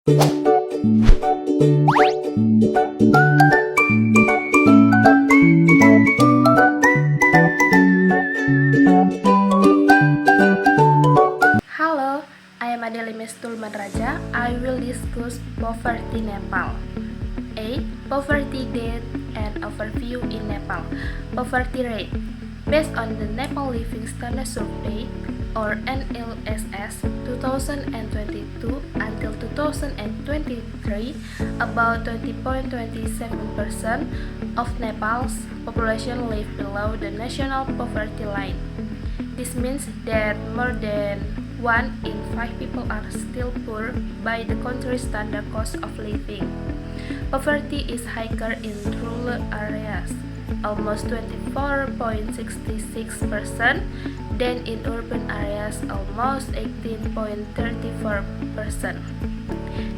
Hello, I am Adeli Mestul Madraja. I will discuss poverty Nepal. A. Poverty date and overview in Nepal. Poverty rate. Based on the Nepal Living Standard Survey or NLSS 2022 until 2023, about 20.27% of Nepal's population live below the national poverty line. This means that more than 1 in 5 people are still poor by the country's standard cost of living. Poverty is higher in rural areas, almost 24.66%, than in urban areas, almost 18.34%.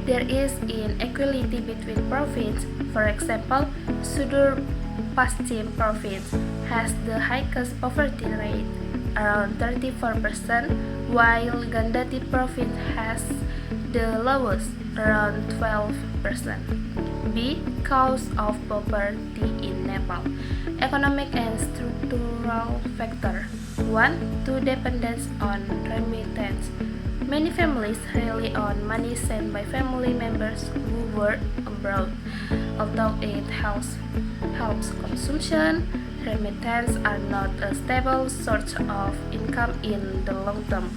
There is inequality between provinces. For example, Sudur Paschim province has the highest poverty rate, around 34%, while Gandhati province has the lowest, around 12%. B. Cause of poverty in Nepal. Economic and structural factor. 1. To dependence on remittance. Many families rely on money sent by family members who work abroad. Although it helps consumption, remittances are not a stable source of income in the long term.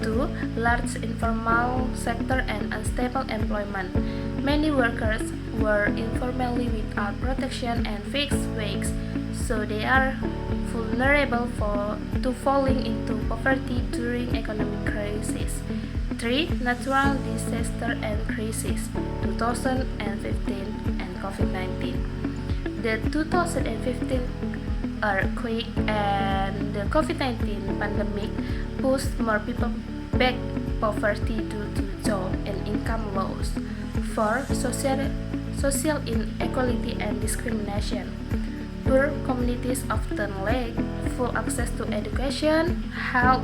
2. Large informal sector and unstable employment. Many workers work informally without protection and fixed wages, so they are vulnerable to falling into poverty during economic crisis. 3. Natural disaster and crisis, 2015 and COVID-19. The 2015 earthquake and the COVID-19 pandemic pushed more people back poverty due to job and income loss. 4. Social inequality and discrimination. Poor communities often lack full access to education, health,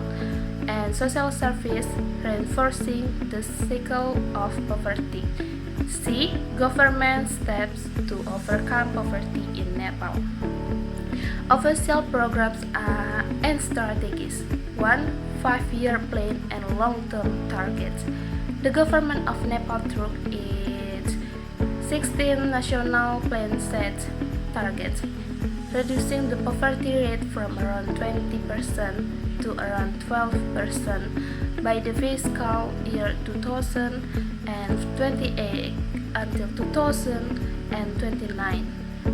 and social service, reinforcing the cycle of poverty. C. Government steps to overcome poverty in Nepal. Official programs and strategies. 1. 5-year plan and long-term targets. The government of Nepal through its 16 national plan sets targets, reducing the poverty rate from around 20% to around 12% by the fiscal year 2028 until 2029,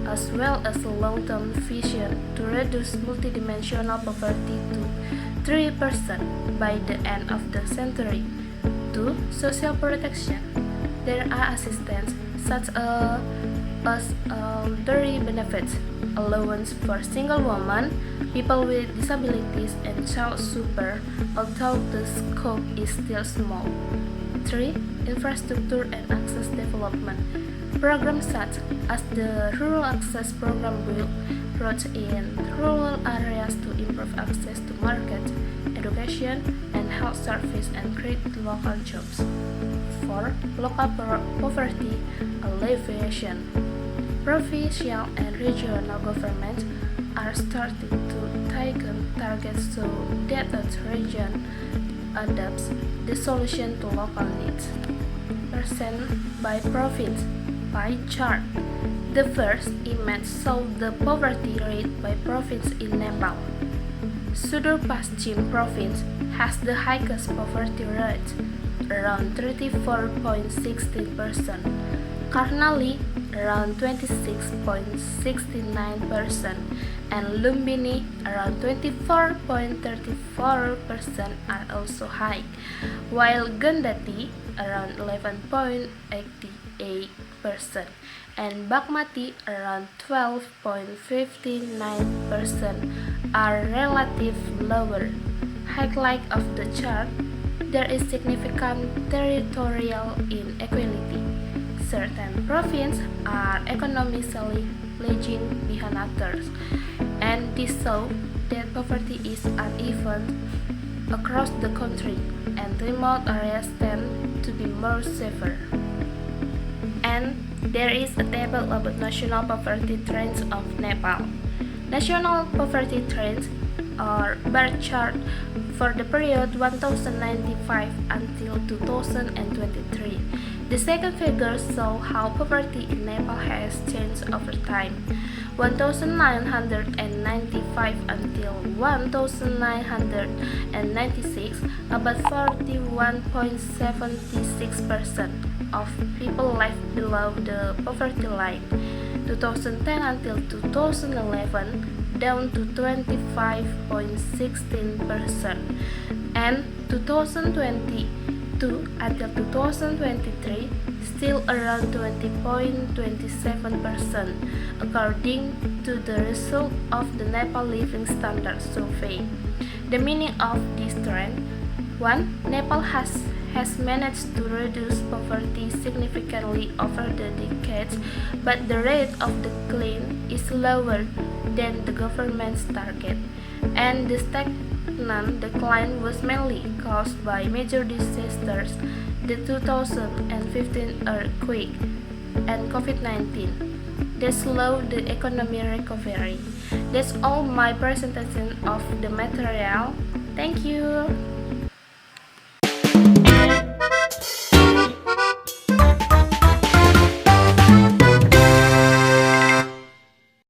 as well as a long-term vision to reduce multidimensional poverty to 3% by the end of the century. 2. Social protection. There are assistance such as elderly benefits, allowance for single women, people with disabilities, and child support, although the scope is still small. 3. Infrastructure and access development. Programs such as the Rural Access Program build roads in rural areas to improve access to markets, education, and health service and create local jobs. 4. Local poverty alleviation. Provincial and regional governments are starting to tighten targets so that each region adapts the solution to local needs. Percent by province. Pie chart. The first image shows the poverty rate by province in Nepal. Sudur Paschim province has the highest poverty rate, around 34.16%. Karnali, around 26.69%, and Lumbini, around 24.34% are also high, while Gandhati, around 11.88%, and Bagmati, around 12.59%, are relatively lower. Highlight of the chart, there is significant territorial inequality. Certain provinces are economically lagging behind others, and this shows that poverty is uneven across the country, and remote areas tend to be more severe. And there is a table about national poverty trends of Nepal. National poverty trends are bar chart for the period 1095 until 2023. The second figure shows how poverty in Nepal has changed over time. 1995 until 1996, about 41.76% of people lived below the poverty line. 2010 until 2011, down to 25.16%, and 2022 until 2023, still around 20.27%, according to the result of the Nepal Living Standards Survey. The meaning of this trend: 1. Nepal has managed to reduce poverty significantly over the decades, but the rate of decline is lower than the government's target, and the stagnant decline was mainly caused by major disasters, the 2015 earthquake, and COVID-19 that slowed the economic recovery. That's all my presentation of the material. Thank you.